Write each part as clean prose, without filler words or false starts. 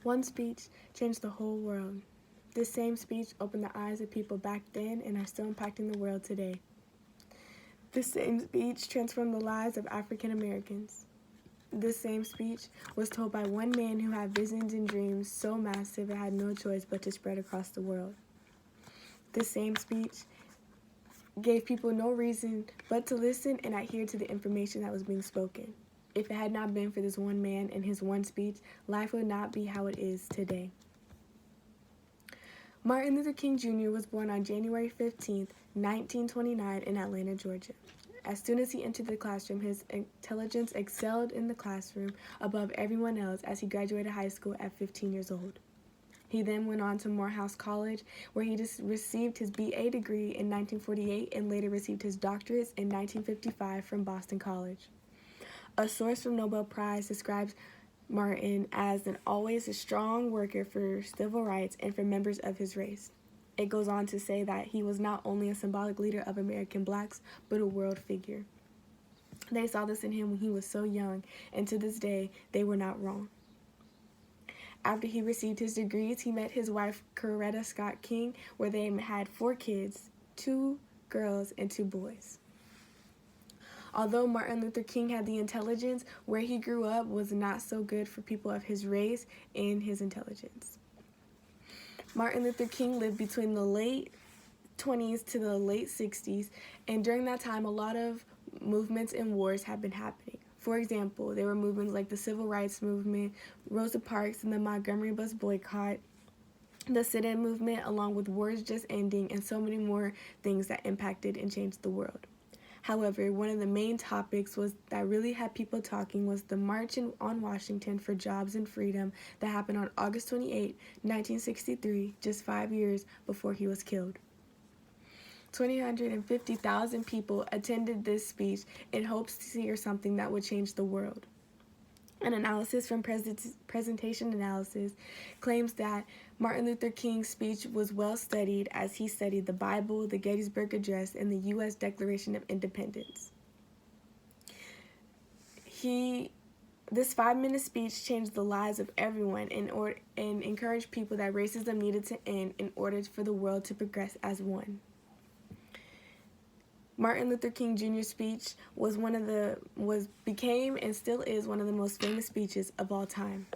One speech changed the whole world. This same speech opened the eyes of people back then and are still impacting the world today. This same speech transformed the lives of African Americans. This same speech was told by one man who had visions and dreams so massive it had no choice but to spread across the world. This same speech gave people no reason but to listen and adhere to the information that was being spoken. If it had not been for this one man and his one speech, life would not be how it is today. Martin Luther King Jr. was born on January 15, 1929 in Atlanta, Georgia. As soon as he entered the classroom, his intelligence excelled in the classroom above everyone else as he graduated high school at 15 years old. He then went on to Morehouse College, where he received his BA degree in 1948 and later received his doctorates in 1955 from Boston College. A source from Nobel Prize describes Martin as always a strong worker for civil rights and for members of his race. It goes on to say that he was not only a symbolic leader of American blacks, but a world figure. They saw this in him when he was so young, and to this day, they were not wrong. After he received his degrees, he met his wife, Coretta Scott King, where they had 4 kids, 2 girls and 2 boys. Although Martin Luther King had the intelligence, where he grew up was not so good for people of his race and his intelligence. Martin Luther King lived between the late 20s to the late 60s, and during that time, a lot of movements and wars had been happening. For example, there were movements like the Civil Rights Movement, Rosa Parks and the Montgomery bus boycott, the sit-in movement, along with wars just ending, and so many more things that impacted and changed the world. However, one of the main topics that really had people talking was the March on Washington for Jobs and Freedom that happened on August 28, 1963, just 5 years before he was killed. 250,000 people attended this speech in hopes to hear something that would change the world. An analysis from Presentation Analysis claims that Martin Luther King's speech was well studied as he studied the Bible, the Gettysburg Address, and the U.S. Declaration of Independence. This 5-minute speech changed the lives of everyone and encouraged people that racism needed to end in order for the world to progress as one. Martin Luther King Jr.'s speech became and still is one of the most famous speeches of all time.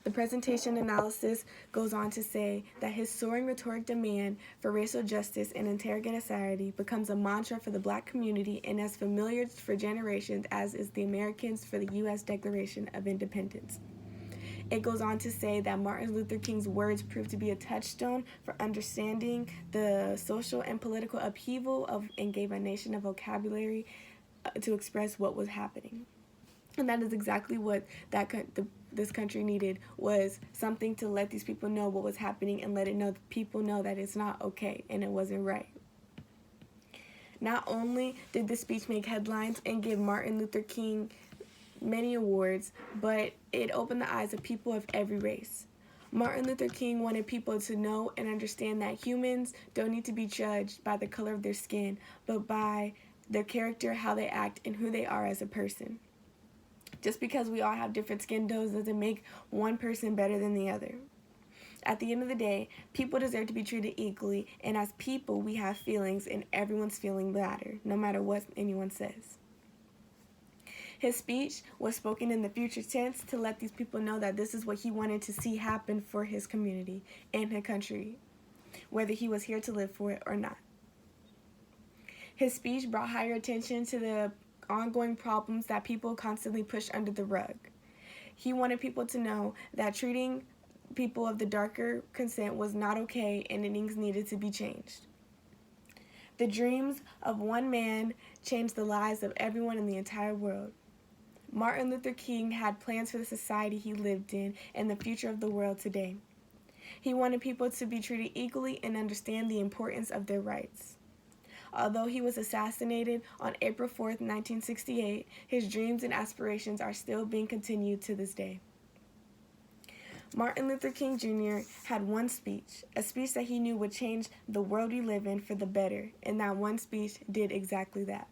The Presentation Analysis goes on to say that his soaring rhetoric demand for racial justice and interrogative society becomes a mantra for the black community and as familiar for generations as is the Americans for the U.S. Declaration of Independence. It goes on to say that Martin Luther King's words proved to be a touchstone for understanding the social and political upheaval and gave a nation a vocabulary to express what was happening. And that is exactly what this country needed, was something to let these people know what was happening and let people know that it's not okay and it wasn't right. Not only did this speech make headlines and give Martin Luther King many awards, but it opened the eyes of people of every race. Martin Luther King wanted people to know and understand that humans don't need to be judged by the color of their skin, but by their character, how they act, and who they are as a person. Just because we all have different skin tones doesn't make one person better than the other. At the end of the day, people deserve to be treated equally, and as people, we have feelings, and everyone's feelings matter, no matter what anyone says. His speech was spoken in the future tense to let these people know that this is what he wanted to see happen for his community and his country, whether he was here to live for it or not. His speech brought higher attention to the ongoing problems that people constantly push under the rug. He wanted people to know that treating people of the darker consent was not okay and things needed to be changed. The dreams of one man changed the lives of everyone in the entire world. Martin Luther King had plans for the society he lived in and the future of the world today. He wanted people to be treated equally and understand the importance of their rights. Although he was assassinated on April 4th, 1968, his dreams and aspirations are still being continued to this day. Martin Luther King Jr. had one speech, a speech that he knew would change the world we live in for the better, and that one speech did exactly that.